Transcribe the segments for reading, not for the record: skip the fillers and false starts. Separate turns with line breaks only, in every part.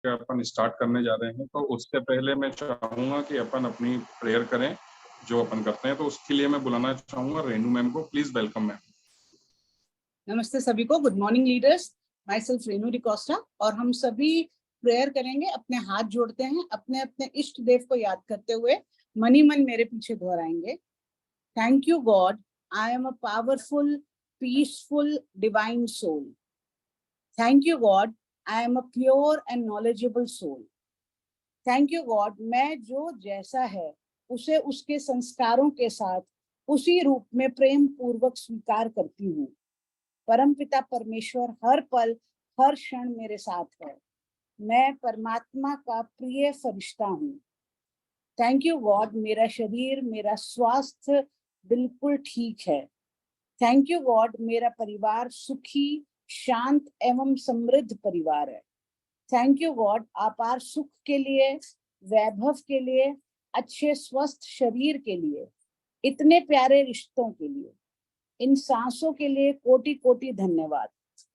के अपन स्टार्ट करने जा रहे हैं, तो उससे पहले मैं चाहूंगा कि अपन अपनी प्रेयर करें जो अपन करते हैं। तो उसके लिए मैं बुलाना चाहूंगा रेनू मैम को। Please welcome ma'am.
नमस्ते सभी को। Good morning leaders. My self Renu D'Costa. और हम सभी प्रेयर करेंगे, अपने हाथ जोड़ते हैं, अपने अपने इष्ट देव को याद करते हुए मनी मन मेरे पीछे दोहराएंगे। Thank you God, I am a powerful peaceful divine soul. Thank you God, I am a pure and knowledgeable soul. Thank you God, मैं जो जैसा है उसे उसके संस्कारों के साथ उसी रूप में प्रेम पूर्वक स्वीकार करती हूँ। परमपिता परमेश्वर हर पल हर क्षण मेरे साथ है। मैं परमात्मा का प्रिय फरिश्ता हूँ। थैंक यू गॉड, मेरा शरीर मेरा स्वास्थ्य बिल्कुल ठीक है। थैंक यू गॉड, मेरा परिवार सुखी शांत एवं समृद्ध परिवार है। थैंक यू गॉड, अपार सुख के लिए, वैभव के लिए, अच्छे स्वस्थ शरीर के लिए, इतने प्यारे रिश्तों के लिए, इन सांसों के लिए कोटि कोटि धन्यवाद।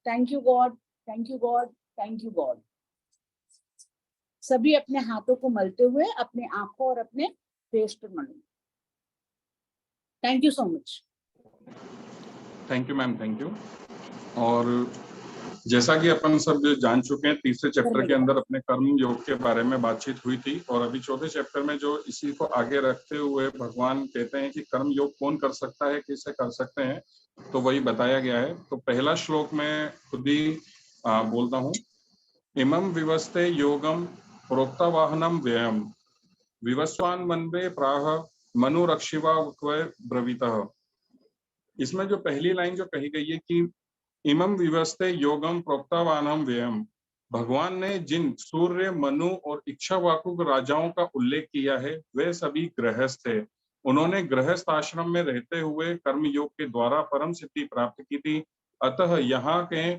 Thank you God, thank you God, thank you God. सभी अपने हाथों को मलते हुए अपने आंखों और अपने फेस पर मलें। Thank you so much.
Thank you ma'am, thank you. और जैसा कि अपन सब जान चुके हैं, तीसरे चैप्टर के अंदर अपने कर्म योग के बारे में बातचीत हुई थी, और अभी चौथे चैप्टर में जो इसी को आगे रखते हुए भगवान कहते हैं कि कर्म योग कौन कर सकता है, किसे कर सकते हैं, तो वही बताया गया है। तो पहला श्लोक में खुद ही बोलता हूँ। इमं विवस्ते योगम प्रोक्तवाहनम व्ययम विवस्वान मनवे प्राह मनुरक्षिवा ब्रवीतः। इसमें जो पहली लाइन जो कही गई है कि इमं विवस्ते योगम प्रोक्तवानम व्ययम, भगवान ने जिन सूर्य मनु और इक्ष्वाकु राजाओं का उल्लेख किया है वे सभी गृहस्थ थे। उन्होंने गृहस्थ आश्रम में रहते हुए कर्म योग के द्वारा परम सिद्धि प्राप्त की थी। अतः यहाँ के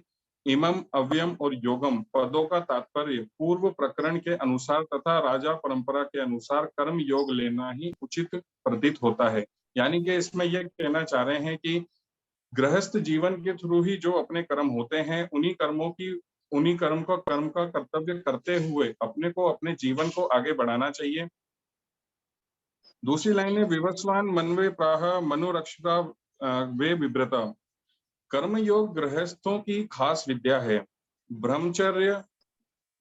इमम अव्ययम और योगम पदों का तात्पर्य पूर्व प्रकरण के अनुसार तथा राजा परंपरा के अनुसार कर्म योग लेना ही उचित प्रतीत होता है। यानी कि इसमें यह कहना चाह रहे हैं कि गृहस्थ जीवन के थ्रू ही जो अपने कर्म होते हैं, उन्हीं कर्म का कर्तव्य करते हुए अपने को अपने जीवन को आगे बढ़ाना चाहिए। दूसरी लाइन है विवस्वान मनवे प्राह मनुरक्षिता वे विव्रता। कर्म योग गृहस्थों की खास विद्या है। ब्रह्मचर्य,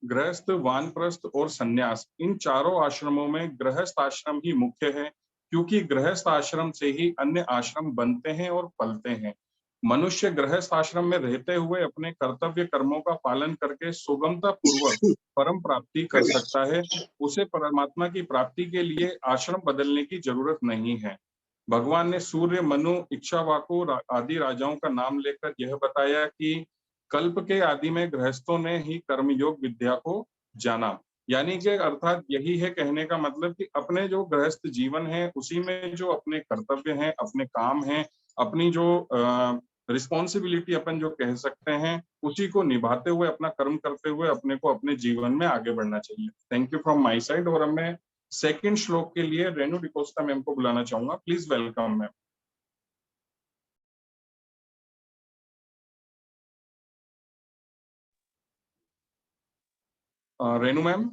गृहस्थ, वानप्रस्थ और संन्यास, इन चारों आश्रमों में गृहस्थ आश्रम ही मुख्य है, क्योंकि गृहस्थ आश्रम से ही अन्य आश्रम बनते हैं और पलते हैं। मनुष्य गृहस्थ आश्रम में रहते हुए अपने कर्तव्य कर्मों का पालन करके सुगमता पूर्वक परम प्राप्ति कर सकता है। उसे परमात्मा की प्राप्ति के लिए आश्रम बदलने की जरूरत नहीं है। भगवान ने सूर्य, मनु, इक्ष्वाकु आदि राजाओं का नाम लेकर यह बताया कि कल्प के आदि में गृहस्थों ने ही कर्मयोग विद्या को जाना। यानी कि अर्थात यही है कहने का मतलब कि अपने जो गृहस्थ जीवन है उसी में जो अपने कर्तव्य हैं, अपने काम हैं, अपनी जो रिस्पॉन्सिबिलिटी अपन जो कह सकते हैं, उसी को निभाते हुए अपना कर्म करते हुए अपने को अपने जीवन में आगे बढ़ना चाहिए। Thank you from my side. और अब मैं सेकंड श्लोक के लिए रेनू डिकोस्टा मैम को बुलाना चाहूंगा। Please welcome ma'am. Renu ma'am.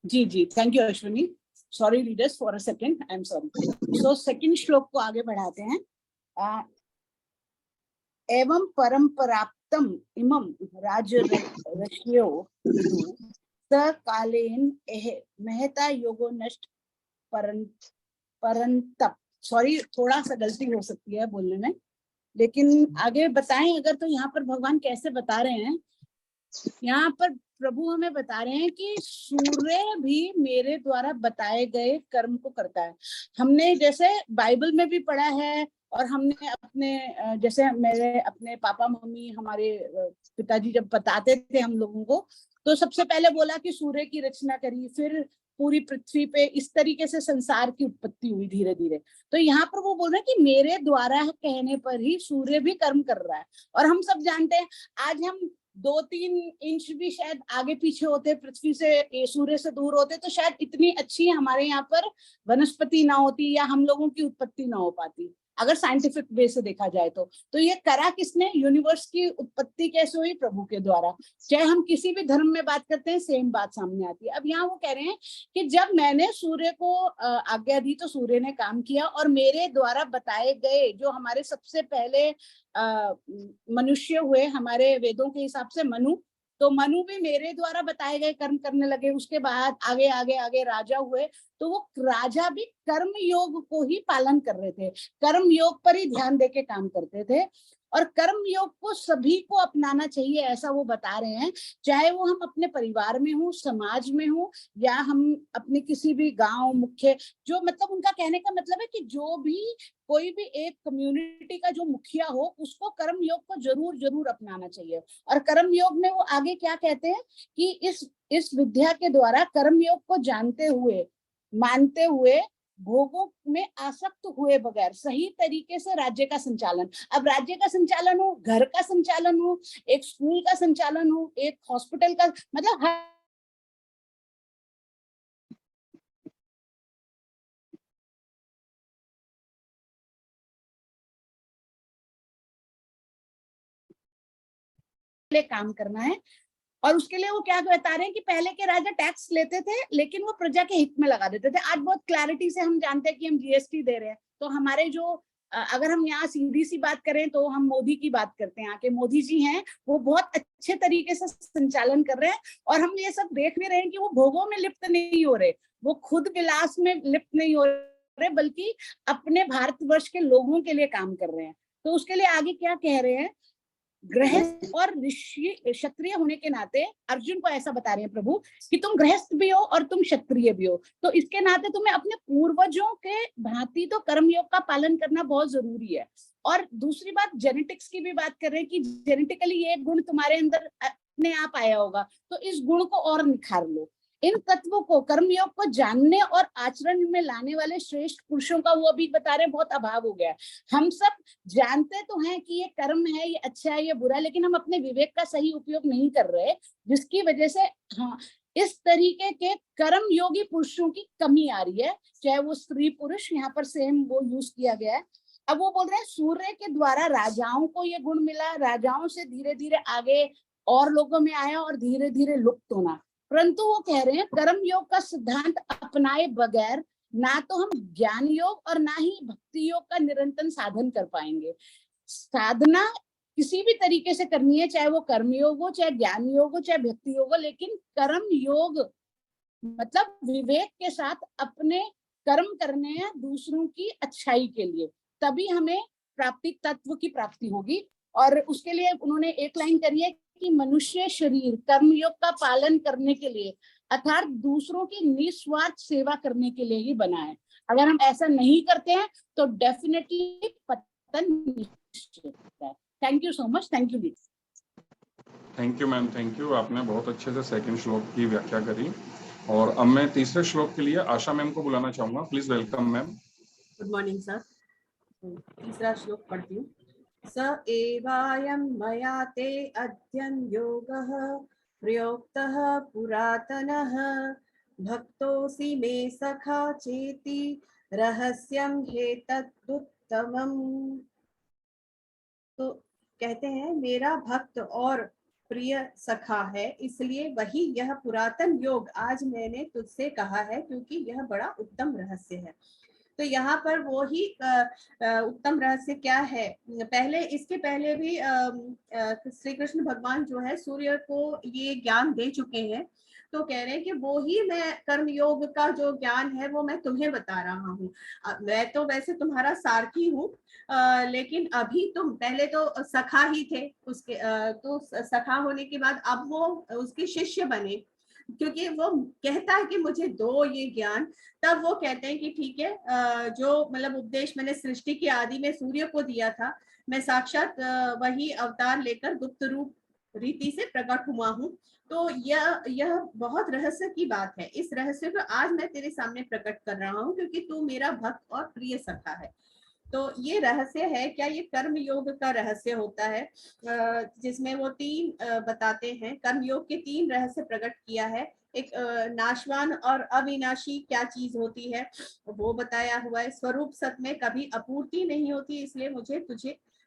जी जी, thank you Ashwini. Sorry leaders for a second, I am sorry. So second श्लोक को आगे बढ़ाते हैं। एवं परंपराप्तम इमं राजर्षयो विदु सकालेन महता योगो नष्ट परंतप। सॉरी, थोड़ा सा गलती हो सकती है बोलने में, लेकिन आगे बताएं अगर तो यहाँ पर भगवान कैसे बता रहे हैं। यहाँ पर प्रभु हमें बता रहे हैं कि सूर्य भी मेरे द्वारा बताए गए कर्म को करता है। हमने जैसे बाइबल में भी पढ़ा है, और हमने अपने जैसे मेरे अपने पापा मम्मी हमारे पिताजी जब बताते थे हम लोगों को, तो सबसे पहले बोला कि सूर्य की रचना करी, फिर पूरी पृथ्वी पे इस तरीके से संसार की उत्पत्ति हुई धीरे धीरे। तो यहाँ पर वो बोल रहे हैं कि मेरे द्वारा कहने पर ही सूर्य भी कर्म कर रहा है। और हम सब जानते हैं, आज हम 2-3 इंच भी शायद आगे पीछे होते पृथ्वी से, सूर्य से दूर होते, तो शायद इतनी अच्छी हमारे यहाँ पर वनस्पति ना होती या हम लोगों की उत्पत्ति ना हो पाती। अगर साइंटिफिक वे से देखा जाए तो ये करा किसने? यूनिवर्स की उत्पत्ति कैसे हुई? प्रभु के द्वारा। चाहे हम किसी भी धर्म में बात करते हैं, सेम बात सामने आती है। अब यहाँ वो कह रहे हैं कि जब मैंने सूर्य को आज्ञा दी तो सूर्य ने काम किया, और मेरे द्वारा बताए गए जो हमारे सबसे पहले मनुष्य हुए हमारे वेदों के हिसाब से मनु, तो मनु भी मेरे द्वारा बताए गए कर्म करने लगे। उसके बाद आगे आगे आगे राजा हुए, तो वो राजा भी कर्म योग को ही पालन कर रहे थे, कर्म योग पर ही ध्यान देके काम करते थे। और कर्म योग को सभी को अपनाना चाहिए, ऐसा वो बता रहे हैं। चाहे वो हम अपने परिवार में हो, समाज में हो, या हम अपने किसी भी गांव मुख्य, जो मतलब उनका कहने का मतलब है कि जो भी कोई भी एक कम्युनिटी का जो मुखिया हो, उसको कर्म योग को जरूर जरूर अपनाना चाहिए। और कर्म योग में वो आगे क्या कहते हैं कि इस विद्या के द्वारा कर्म योग को जानते हुए, मानते हुए, भोगों में आसक्त हुए बगैर सही तरीके से राज्य का संचालन। अब राज्य का संचालन हो, घर का संचालन हो, एक स्कूल का संचालन हो, एक हॉस्पिटल का, मतलब हर काम करना है। और उसके लिए वो क्या बता रहे हैं कि पहले के राजा टैक्स लेते थे, लेकिन वो प्रजा के हित में लगा देते थे। आज बहुत क्लैरिटी से हम जानते हैं कि हम जीएसटी दे रहे हैं, तो हमारे जो अगर हम यहाँ सीधी सी बात करें तो हम मोदी की बात करते हैं। आके मोदी जी हैं, वो बहुत अच्छे तरीके से संचालन कर रहे हैं, और हम ये सब देख भी रहे हैं कि वो भोगों में लिप्त नहीं हो रहे, वो खुद विलास में लिप्त नहीं हो रहे, बल्कि अपने भारतवर्ष के लोगों के लिए काम कर रहे हैं। तो उसके लिए आगे क्या कह रहे हैं, गृहस्थ और ऋषि क्षत्रिय होने के नाते अर्जुन को ऐसा बता रहे हैं प्रभु कि तुम गृहस्थ भी हो और तुम क्षत्रिय भी हो, तो इसके नाते तुम्हें अपने पूर्वजों के भांति तो कर्मयोग का पालन करना बहुत जरूरी है। और दूसरी बात, जेनेटिक्स की भी बात कर रहे हैं कि जेनेटिकली ये गुण तुम्हारे अंदर अपने आप आया होगा, तो इस गुण को और निखार लो। इन तत्वों को, कर्मयोग को जानने और आचरण में लाने वाले श्रेष्ठ पुरुषों का वो अभी बता रहे बहुत अभाव हो गया है। हम सब जानते तो हैं कि ये कर्म है, ये अच्छा है, ये बुरा है, लेकिन हम अपने विवेक का सही उपयोग नहीं कर रहे, जिसकी वजह से हाँ इस तरीके के कर्म योगी पुरुषों की कमी आ रही है। चाहे वो स्त्री पुरुष, यहाँ पर सेम वो यूज किया गया है। अब वो बोल रहे हैं सूर्य के द्वारा राजाओं को ये गुण मिला, राजाओं से धीरे धीरे आगे और लोगों में आया और धीरे धीरे लुप्त होना। परंतु वो कह रहे हैं कर्म योग का सिद्धांत अपनाए बगैर ना तो हम ज्ञान योग और ना ही भक्ति योग का निरंतर साधन कर पाएंगे। साधना किसी भी तरीके से करनी है, चाहे वो कर्म योग हो, चाहे ज्ञान योग हो, चाहे भक्ति योग हो, लेकिन कर्म योग मतलब विवेक के साथ अपने कर्म करने हैं दूसरों की अच्छाई के लिए, तभी हमें प्राप्ति तत्व की प्राप्ति होगी। और उसके लिए उन्होंने एक लाइन करी है कि मनुष्य शरीर कर्मयोग का पालन करने के लिए अर्थात दूसरों की निस्वार्थ सेवा करने के लिए ही बना है। अगर हम ऐसा नहीं करते हैं तो डेफिनेटली पतन निश्चित है। Thank you so much. Thank you दीदी।
Thank you ma'am, thank you. आपने बहुत अच्छे से सेकंड श्लोक की व्याख्या करी। और अब मैं तीसरे श्लोक के लिए आशा मैम को बुलाना चाहूंगा। Please welcome ma'am.
Good morning sir. तीसरा श्लोक पढ़ती हूँ। स एवायं मया ते अध्ययन योगः प्रयोक्तः पुरातनः भक्तोऽसि मे सखा चेति रहस्यं हेतदुत्तमम्। तो कहते हैं मेरा भक्त और प्रिय सखा है, इसलिए वही यह पुरातन योग आज मैंने तुझसे कहा है, क्योंकि यह बड़ा उत्तम रहस्य है। तो यहाँ पर वो ही उत्तम रहस्य क्या है, पहले इसके पहले भी श्री कृष्ण भगवान जो है सूर्य को ये ज्ञान दे चुके हैं, तो कह रहे हैं कि वो ही मैं कर्म योग का जो ज्ञान है वो मैं तुम्हें बता रहा हूँ। मैं तो वैसे तुम्हारा सारथी हूँ, लेकिन अभी तुम पहले तो सखा ही थे उसके, तो सखा होने के बाद अब वो उसके शिष्य बने, क्योंकि वो कहता है कि मुझे दो ये ज्ञान। तब वो कहते हैं कि ठीक है, जो मतलब उपदेश मैंने सृष्टि की आदि में सूर्य को दिया था, मैं साक्षात वही अवतार लेकर गुप्त रूप रीति से प्रकट हुआ हूँ। तो यह बहुत रहस्य की बात है। इस रहस्य को आज मैं तेरे सामने प्रकट कर रहा हूँ, क्योंकि तू मेरा भक्त और प्रिय सखा है। तो ये रहस्य है क्या? ये कर्म योग का रहस्य होता है, जिसमें वो तीन बताते हैं, कर्म योग के तीन रहस्य प्रकट किया है। एक नाशवान और अविनाशी क्या चीज होती है वो बताया हुआ है। स्वरूप सत में कभी अपूर्ति नहीं होती, इसलिए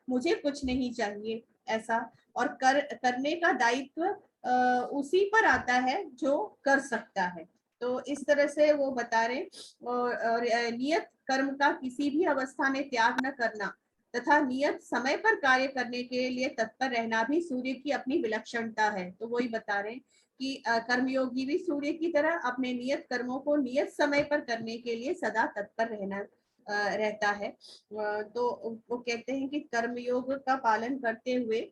मुझे कुछ नहीं चाहिए ऐसा। और करने का दायित्व उसी पर आता है जो कर सकता है। तो इस तरह से वो बता रहे। और नियत कर्म का किसी भी अवस्था में त्याग न करना तथा नियत समय पर कार्य करने के लिए तत्पर रहना भी सूर्य की अपनी विलक्षणता है। तो वही बता रहे कि कर्मयोगी भी सूर्य की तरह अपने नियत कर्मों को नियत समय पर करने के लिए सदा तत्पर रहता है। तो वो कहते हैं कि कर्मयोग का पालन करते हुए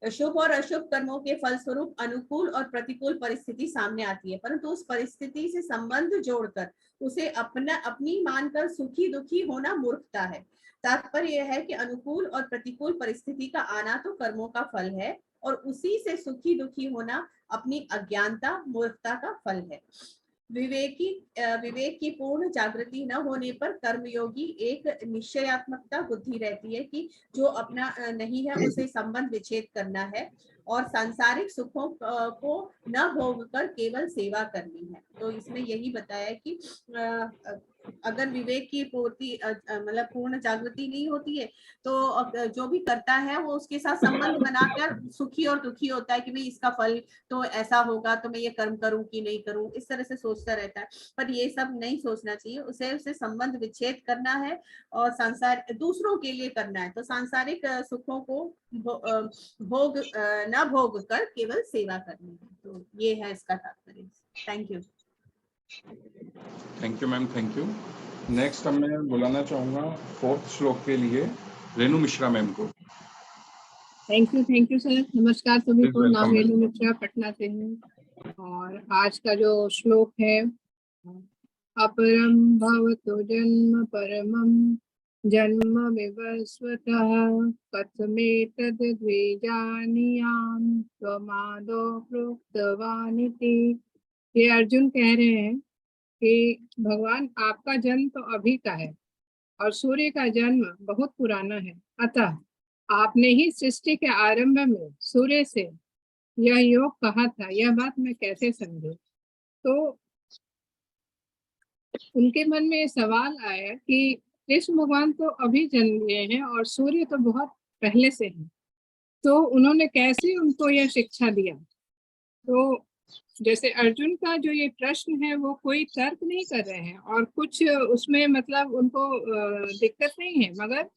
शुभ और अशुभ कर्मों के फलस्वरूप अनुकूल और प्रतिकूल परिस्थिति सामने आती है, परंतु उस परिस्थिति से संबंध जोड़कर उसे अपनी मानकर सुखी दुखी होना मूर्खता है। तात्पर्य यह है कि अनुकूल और प्रतिकूल परिस्थिति का आना तो कर्मों का फल है और उसी से सुखी दुखी होना अपनी अज्ञानता मूर्खता का फल है। विवेक की पूर्ण जागृति न होने पर कर्मयोगी एक निश्चयात्मकता बुद्धि रहती है कि जो अपना नहीं है उसे संबंध विच्छेद करना है और सांसारिक सुखों को न भोग कर केवल सेवा करनी है। तो इसमें यही बताया कि अगर विवेक की पूर्ति मतलब पूर्ण जागृति नहीं होती है तो जो भी करता है वो उसके साथ संबंध बनाकर सुखी और दुखी होता है कि भाई इसका फल तो ऐसा होगा तो मैं ये कर्म करूं कि नहीं करूं, इस तरह से सोचता रहता है। पर ये सब नहीं सोचना चाहिए, उसे संबंध विच्छेद करना है और संसार दूसरों के लिए करना है। तो सांसारिक सुखों को भोग न भोग कर केवल सेवा करनी है। तो ये है इसका तात्पर्य। Thank you.
Thank you ma'am, thank you. Next अब मैं बुलाना चाहूंगा 4th श्लोक के लिए रेणु मिश्रा मैम को।
Thank you sir. नमस्कार सभी
Please
को।
welcome,
नाम रेणु मिश्रा, पटना से हूँ। और आज का जो श्लोक है, अपरम भवतो जन्म परमं जन्म विवस्वतः कथमेतद् द्विजानीयाम् त्वमादौ प्रोक्तवानिति। ये अर्जुन कह रहे हैं कि भगवान आपका जन्म तो अभी का है और सूर्य का जन्म बहुत पुराना है, अतः आपने ही सृष्टि के आरंभ में सूर्य से यह योग कहा था, यह बात मैं कैसे समझूं। तो उनके मन में सवाल आया कि कृष्ण भगवान तो अभी जन्म लिए हैं और सूर्य तो बहुत पहले से है, तो उन्होंने कैसे उनको यह शिक्षा दिया। तो जैसे अर्जुन का जो ये प्रश्न है वो कोई तर्क नहीं कर रहे हैं और कुछ उसमें मतलब उनको दिक्कत नहीं है, मगर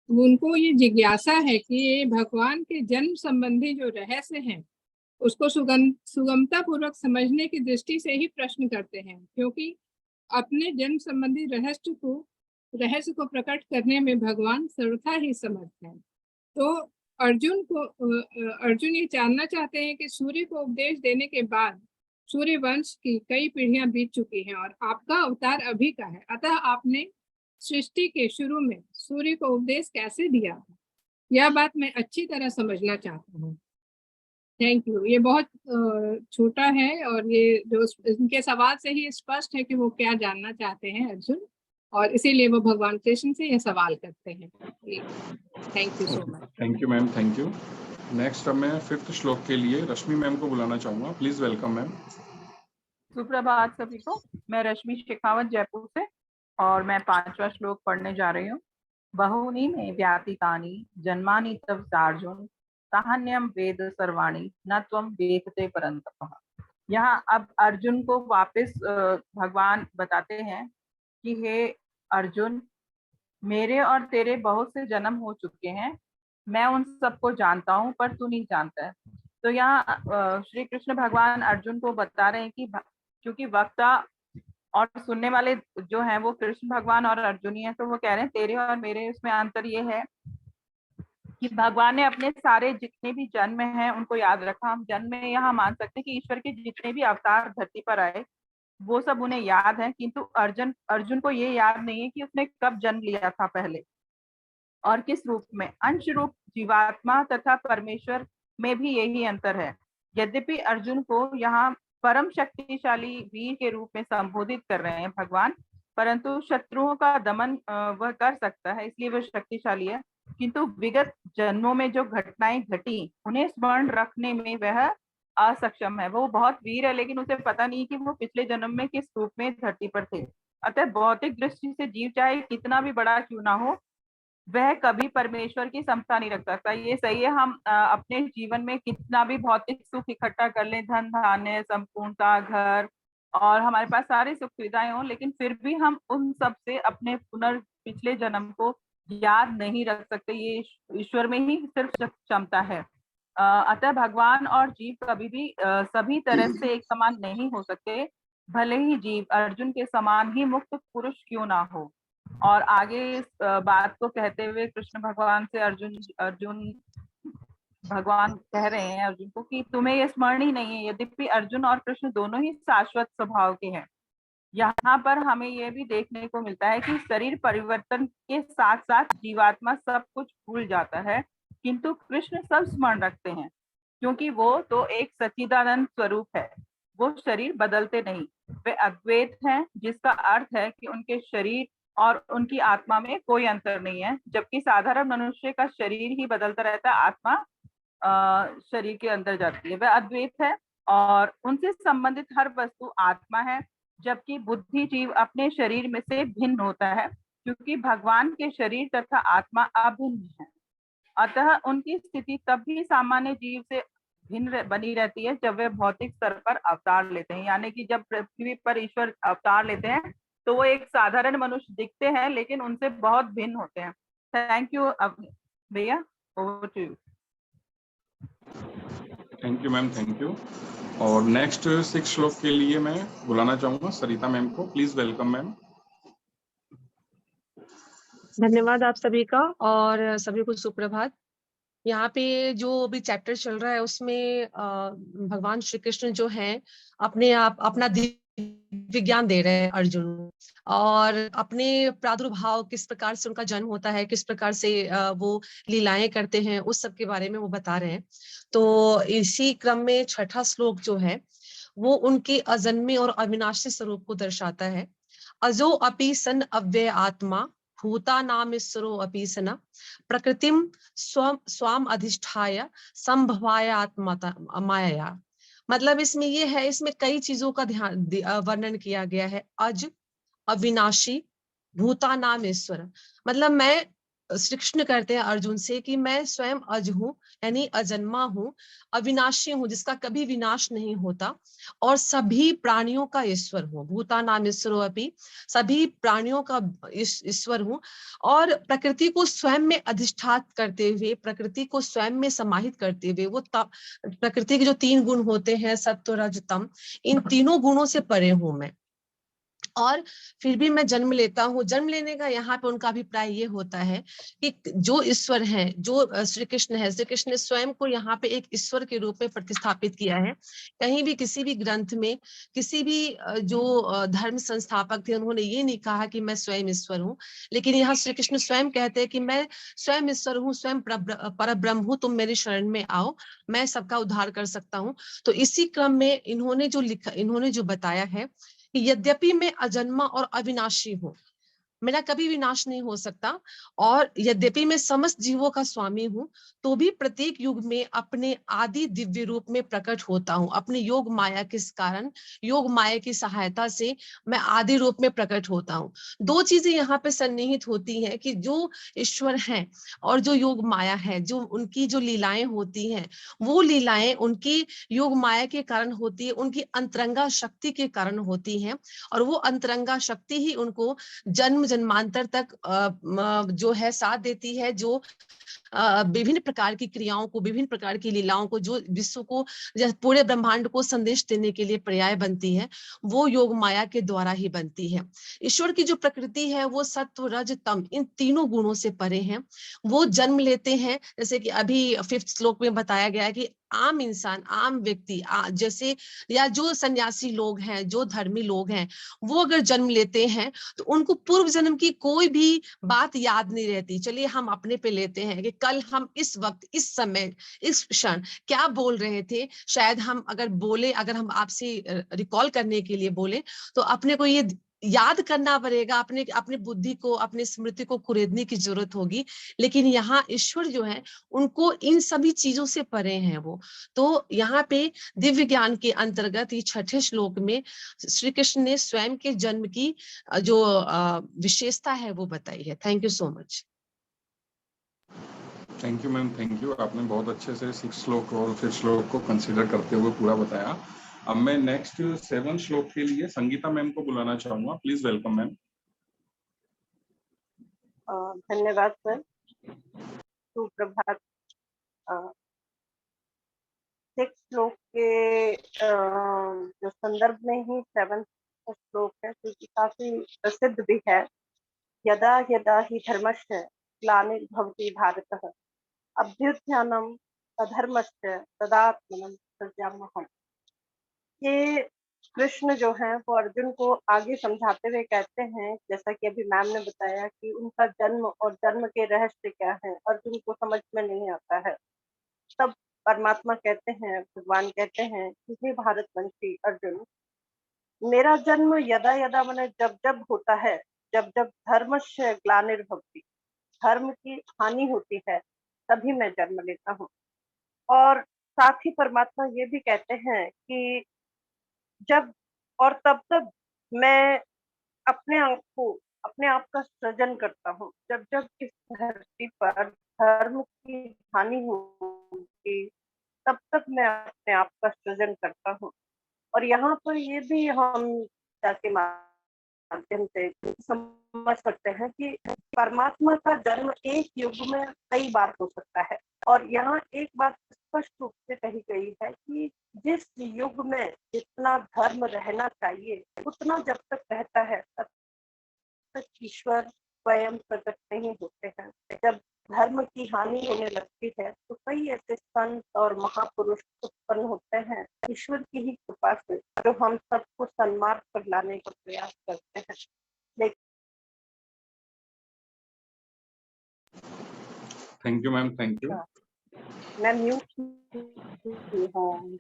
उनको ये जिज्ञासा है कि ये भगवान के जन्म संबंधी जो रहस्य हैं उसको सुगमता पूर्वक समझने की दृष्टि से ही प्रश्न करते हैं, क्योंकि अपने जन्म संबंधी रहस्य को प्रकट करने में भगवान सर्वथा ही समर्थ है। तो अर्जुन ये जानना चाहते हैं कि सूर्य को उपदेश देने के बाद सूर्य वंश की कई पीढ़ियां बीत चुकी हैं और आपका अवतार अभी का है, अतः आपने सृष्टि के शुरू में सूर्य को उपदेश कैसे दिया, यह बात मैं अच्छी तरह समझना चाहता हूँ। Thank you. ये बहुत छोटा है और ये जो इनके सवाल से ही स्पष्ट है कि वो क्या जानना चाहते हैं अर्जुन, और इसीलिए वो भगवान कृष्ण से ये सवाल करते हैं। Thank you so much.
Thank you ma'am, thank you. Next अब मैं 5th श्लोक के लिए रश्मि मैम को बुलाना चाहूंगा। Please welcome ma'am.
सुप्रभात सभी को। मैं रश्मि शेखावत जयपुर से और मैं 5वां श्लोक पढ़ने जा रही हूँ। बहुनी में व्यातीतानि जन्मानि तव चार्जुन साहन्यम वेद सर्वाणि न त्वं वेदते परंतपः। यहाँ अब अर्जुन को वापस भगवान बताते हैं कि हे अर्जुन, मेरे और तेरे बहुत से जन्म हो चुके हैं, मैं उन सबको जानता हूँ पर तू नहीं जानता है। तो यहाँ श्री कृष्ण भगवान अर्जुन को बता रहे हैं कि क्योंकि वक्ता और सुनने वाले जो हैं वो कृष्ण भगवान और अर्जुन ही हैं, तो वो कह रहे हैं तेरे और मेरे उसमें अंतर ये है कि भगवान ने अपने सारे जितने भी जन्म हैं उनको याद रखा। हम जन्म में यहाँ मान सकते हैं कि ईश्वर के जितने भी अवतार धरती पर आए वो सब उन्हें याद है, किंतु अर्जुन को ये याद नहीं है कि उसने कब जन्म लिया था पहले और किस रूप में। अंश रूप जीवात्मा तथा परमेश्वर में भी यही अंतर है। यद्यपि अर्जुन को यहाँ परम शक्तिशाली वीर के रूप में संबोधित कर रहे हैं भगवान, परंतु शत्रुओं का दमन वह कर सकता है, इसलिए वह शक्तिशाली है। किंतु विगत जन्मों में जो घटनाएं घटी उन्हें स्मरण रखने में वह असक्षम है। वो बहुत वीर है, लेकिन उसे पता नहीं कि वो पिछले जन्म में किस रूप में धरती पर थे। अतः भौतिक दृष्टि से जीव चाहे कितना भी बड़ा क्यों ना हो, वह कभी परमेश्वर की समता नहीं रख सकता। ये सही है, हम अपने जीवन में कितना भी भौतिक सुख इकट्ठा कर लें, धन धान्य, संपूर्णता, घर और हमारे पास सारी सुख सुविधाएं हों, लेकिन फिर भी हम उन सब से अपने पिछले जन्म को याद नहीं रख सकते। ये ईश्वर में ही सिर्फ क्षमता है। अतः भगवान और जीव कभी भी सभी तरह से एक समान नहीं हो सकते, भले ही जीव अर्जुन के समान ही मुक्त पुरुष क्यों ना हो। और आगे इस बात को कहते हुए कृष्ण भगवान से अर्जुन भगवान कह रहे हैं अर्जुन को कि तुम्हें ये स्मरण ही नहीं है। यद्यपि अर्जुन और कृष्ण दोनों ही शाश्वत स्वभाव के हैं। यहाँ पर हमें यह भी देखने को मिलता है कि शरीर परिवर्तन के साथ साथ जीवात्मा सब कुछ भूल जाता है, किंतु कृष्ण सब स्मरण रखते हैं, क्योंकि वो तो एक सच्चिदानंद स्वरूप है। वो शरीर बदलते नहीं, वे अद्वैत हैं, जिसका अर्थ है कि उनके शरीर और उनकी आत्मा में कोई अंतर नहीं है। जबकि साधारण मनुष्य का शरीर ही बदलता रहता है, आत्मा शरीर के अंदर जाती है। वह अद्वैत है और उनसे संबंधित हर वस्तु आत्मा है, जबकि बुद्धि जीव अपने शरीर में से भिन्न होता है, क्योंकि भगवान के शरीर तथा आत्मा अभिन्न है। अतः उनकी स्थिति तब भी सामान्य जीव से भिन्न बनी रहती है जब वे भौतिक स्तर पर अवतार लेते हैं। यानी कि जब पृथ्वी पर ईश्वर अवतार लेते हैं तो वो एक साधारण मनुष्य दिखते हैं, लेकिन उनसे बहुत भिन्न होते हैं। थैंक यू भैया, over to you.
Thank you ma'am, thank you. और नेक्स्ट 6 श्लोक के लिए मैं बुलाना चाहूंगा सरिता मैम को। Please welcome ma'am.
धन्यवाद आप सभी का और सभी को सुप्रभात। यहाँ पे जो अभी चैप्टर चल रहा है उसमें भगवान श्री कृष्ण जो हैं अपना विज्ञान दे रहे हैं अर्जुन, और अपने प्रादुर्भाव, किस प्रकार से उनका जन्म होता है, किस प्रकार से वो लीलाएं करते हैं, उस सब के बारे में वो बता रहे हैं। तो इसी क्रम में 6ठा श्लोक जो है वो उनके अजन्मे और अविनाशी स्वरूप को दर्शाता है। अजो अपि सन अव्यय आत्मा भूता नाम ईश्वरो अपि सन प्रकृतिम स्वाम अधिष्ठाय संभवाय आत्मा माया। मतलब इसमें ये है, इसमें कई चीजों का ध्यान वर्णन किया गया है। अज, अविनाशी, भूता नाम ईश्वर। मतलब मैं श्री कृष्ण कहते हैं अर्जुन से कि मैं स्वयं अज हूँ, यानी अजन्मा हूँ, अविनाशी हूँ, जिसका कभी विनाश नहीं होता, और सभी प्राणियों का ईश्वर हूँ। भूता नाम ईश्वरो अपि, सभी प्राणियों का ईश्वर हूँ, और प्रकृति को स्वयं में अधिष्ठात करते हुए, प्रकृति को स्वयं में समाहित करते हुए, वो प्रकृति के जो 3 गुण होते हैं, सत्व रज तम, इन तीनों गुणों से परे हूं मैं। और फिर भी मैं जन्म लेता हूँ। जन्म लेने का यहाँ पे उनका अभिप्राय ये होता है कि जो ईश्वर है, जो श्री कृष्ण है, श्री कृष्ण ने स्वयं को यहाँ पे एक ईश्वर के रूप में प्रतिस्थापित किया है। कहीं भी किसी भी ग्रंथ में, किसी भी जो धर्म संस्थापक थे, उन्होंने ये नहीं कहा कि मैं स्वयं ईश्वर हूँ, लेकिन यहाँ श्री कृष्ण स्वयं कहते हैं कि मैं स्वयं ईश्वर हूँ, स्वयं परब्रह्म हूँ, तुम मेरी शरण में आओ, मैं सबका उद्धार कर सकता हूँ। तो इसी क्रम में इन्होंने जो लिखा, इन्होंने जो बताया है, यद्यपि मैं अजन्मा और अविनाशी हूँ, मेरा कभी विनाश नहीं हो सकता, और यद्यपि मैं समस्त जीवों का स्वामी हूँ, तो भी प्रत्येक युग में अपने आदि दिव्य रूप में प्रकट होता हूँ। अपने योग माया के कारण, योग माया की सहायता से मैं आदि रूप में प्रकट होता हूँ। 2 चीजें यहाँ पे सन्निहित होती हैं कि जो ईश्वर है और जो योग माया है, जो उनकी जो लीलाएं होती हैं, वो लीलाएं उनकी योग माया के कारण होती है, उनकी अंतरंगा शक्ति के कारण होती हैं, और वो अंतरंगा शक्ति ही उनको जन्म जन्मांतर तक जो है साथ देती है, जो विभिन्न प्रकार की क्रियाओं को, विभिन्न प्रकार की लीलाओं को, जो विश्व को, पूरे ब्रह्मांड को संदेश देने के लिए पर्याय बनती है, वो योग माया के द्वारा ही बनती है। ईश्वर की जो प्रकृति है वो सत्व रज तम, इन तीनों गुणों से परे हैं। वो जन्म लेते हैं, जैसे कि अभी 5th श्लोक में बताया गया है कि आम इंसान, आम व्यक्ति, जैसे या जो सन्यासी लोग हैं, जो धर्मी लोग हैं, वो अगर जन्म लेते हैं तो उनको पूर्व जन्म की कोई भी बात याद नहीं रहती। चलिए हम अपने पे लेते हैं कि कल हम इस वक्त, इस समय, इस क्षण क्या बोल रहे थे। शायद हम अगर बोले, अगर हम आपसे रिकॉल करने के लिए बोले, तो अपने को ये याद करना पड़ेगा, अपने अपनी बुद्धि को, अपनी स्मृति को कुरेदने की जरूरत होगी। लेकिन यहाँ ईश्वर जो है उनको इन सभी चीजों से परे हैं वो। तो यहाँ पे दिव्य ज्ञान के अंतर्गत ये 6ठे श्लोक में श्री कृष्ण ने स्वयं के जन्म की जो विशेषता है वो बताई है। Thank you so much.
Thank you ma'am, thank you. आपने बहुत अच्छे से 6 श्लोक और फिर श्लोक को कंसीडर करते हुए पूरा बताया। अब मैं नेक्स्ट 7 श्लोक के लिए संगीता मैम को बुलाना चाहूंगा। Please welcome ma'am.
धन्यवाद सर। सुप्रभात। 6 श्लोक के जो संदर्भ में ही 7 श्लोक है, क्योंकि काफी प्रसिद्ध भी है। यदा यदा ही धर्मस्य ग्लानिर्भवति भारतः अभ्युत्थानम् अधर्मस्य तदात्मनं सृजाम्यहम्। ये कृष्ण जो है वो अर्जुन को आगे समझाते हुए कहते हैं, जैसा कि अभी मैम ने बताया कि उनका जन्म और जन्म के रहस्य क्या है अर्जुन को समझ में नहीं आता है। तब परमात्मा कहते हैं, भगवान कहते हैं कि हे भारतवंशी अर्जुन, मेरा जन्म यदा यदा मैंने जब जब होता है, जब जब धर्मस्य ग्लानिर्भवति, धर्म की हानि होती है, तभी मैं जन्म लेता हूँ। और साथ ही परमात्मा ये भी कहते हैं कि जब और तब तब मैं अपने आप का सृजन करता हूँ। जब जब इस धरती पर धर्म की हानि होगी, तब तक मैं अपने आप का सृजन करता हूँ। और यहाँ पर ये भी हम के माध्यम से समझ सकते हैं कि परमात्मा का जन्म एक युग में कई बार हो सकता है। और यहाँ एक बात स्पष्ट रूप से कही गई है कि जिस युग में जितना धर्म रहना चाहिए उतना जब तक रहता है तब तक ईश्वर स्वयं प्रकट नहीं होते हैं। जब धर्म की हानि होने लगती है तो कई ऐसे संत और महापुरुष उत्पन्न होते हैं ईश्वर की ही कृपा से, जो हम सबको सन्मार्ग पर लाने का प्रयास करते हैं।
Thank you ma'am, thank you.
मैं म्यूट हूँ।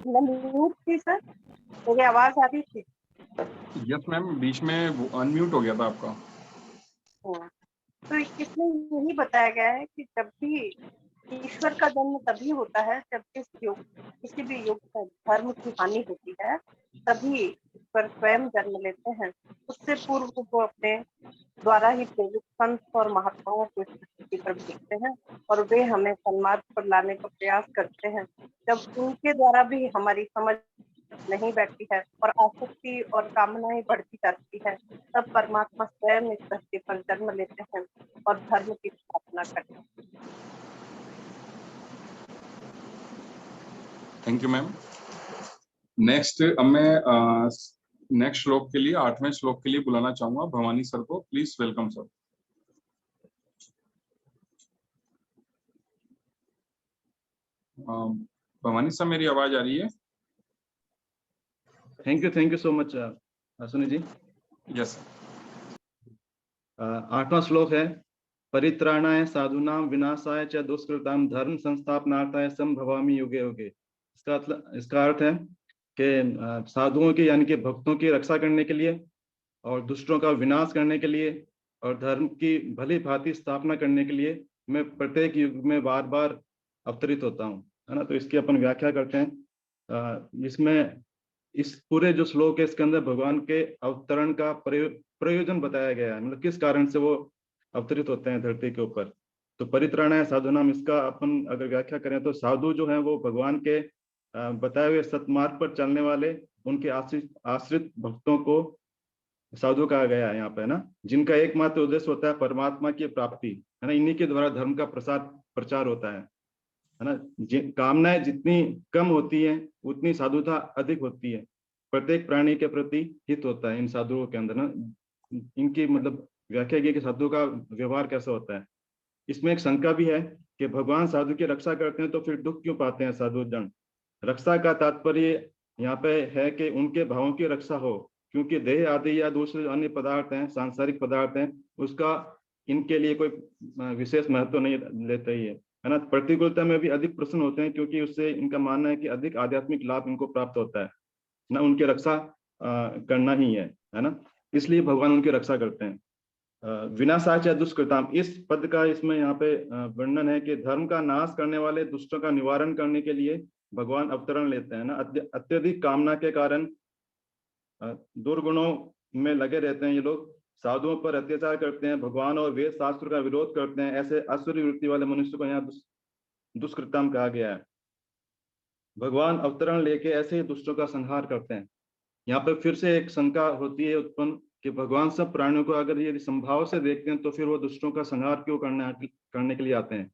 मैं म्यूट थी सर, मेरी आवाज आ रही थी?
यस मैम, बीच में अनम्यूट हो गया था आपका।
तो इसमें यही बताया गया है कि जब भी ईश्वर का जन्म तभी होता है जब इस युग, किसी भी युग में धर्म की हानि होती है, तभी ईश्वर स्वयं जन्म लेते हैं। उससे पूर्व वो अपने द्वारा ही प्रेरित संत और महात्माओं को इस धरती पर भेजते हैं और वे हमें सन्मार्ग पर लाने का प्रयास करते हैं। जब उनके द्वारा भी हमारी समझ नहीं बैठती है और आसक्ति और कामनाएं बढ़ती जाती है, तब परमात्मा स्वयं इस धरती पर जन्म लेते हैं और धर्म की स्थापना करते हैं।
Thank you ma'am. नेक्स्ट अब मैं नेक्स्ट श्लोक के लिए 8वें श्लोक के लिए बुलाना चाहूंगा भवानी सर को। Please welcome sir. Bhavani sir, मेरी आवाज आ रही है?
थैंक यू सो मच सुनी जी।
यस।
8वां श्लोक है, परित्राणाय साधूनां विनाशाय च दुष्कृतां धर्म संस्थापनार्थाय संभवामि युगे युगे। इसका अर्थ है कि साधुओं की यानी कि भक्तों की रक्षा करने के लिए और दुष्टों का विनाश करने के लिए और धर्म की भली भांति स्थापना करने के लिए मैं प्रत्येक युग में बार बार अवतरित होता हूँ, है ना। तो इसकी अपन व्याख्या करते हैं। इसमें इस पूरे जो श्लोक है इसके अंदर भगवान के अवतरण का प्रयोजन बताया गया है, मतलब किस कारण से वो अवतरित होते हैं धरती के ऊपर। तो परित्राणाय साधूनाम, इसका अपन अगर व्याख्या करें तो साधु जो है वो भगवान के बताए हुए सतमार्ग पर चलने वाले उनके आश्रित भक्तों को साधु कहा गया है यहाँ पे, है ना, जिनका एकमात्र उद्देश्य होता है परमात्मा की प्राप्ति, है ना। इन्हीं के द्वारा धर्म का प्रचार होता है ना। कामनाएं जितनी कम होती है उतनी साधुता अधिक होती है। प्रत्येक प्राणी के प्रति हित होता है इन साधुओं के अंदर ना। इनकी मतलब व्याख्या की कि साधु का व्यवहार कैसा होता है। इसमें एक शंका भी है कि भगवान साधु की रक्षा करते हैं तो फिर दुख क्यों पाते हैं साधु जन। रक्षा का तात्पर्य यहाँ पे है कि उनके भावों की रक्षा हो, क्योंकि देह आदि या दूसरे अन्य पदार्थ हैं, सांसारिक पदार्थ हैं, उसका इनके लिए कोई विशेष महत्व नहीं लेते ही है ना। प्रतिकूलता में भी अधिक प्रसन्न होते हैं क्योंकि उससे इनका मानना है कि अधिक आध्यात्मिक लाभ इनको प्राप्त होता है ना। उनकी रक्षा करना ही है है ना, इसलिए भगवान उनकी रक्षा करते हैं। विनाशाय च दुष्कृताम, इस पद का इसमें यहाँ पे वर्णन है कि धर्म का नाश करने वाले दुष्टों का निवारण करने के लिए भगवान अवतरण लेते हैं ना। अत्यधिक कामना के कारण दुर्गुणों में लगे रहते हैं ये लोग, साधुओं पर अत्याचार करते हैं, भगवान और वेद शास्त्र का विरोध करते हैं। ऐसे असुरी वृत्ति वाले मनुष्य को यहाँ दुष्कृतम कहा गया है। भगवान अवतरण लेके ऐसे ही दुष्टों का संहार करते हैं। यहाँ पे फिर से एक शंका होती है उत्पन्न कि भगवान सब प्राणियों को अगर ये संभाव से देखते हैं तो फिर वो दुष्टों का संहार क्यों करने के लिए आते हैं।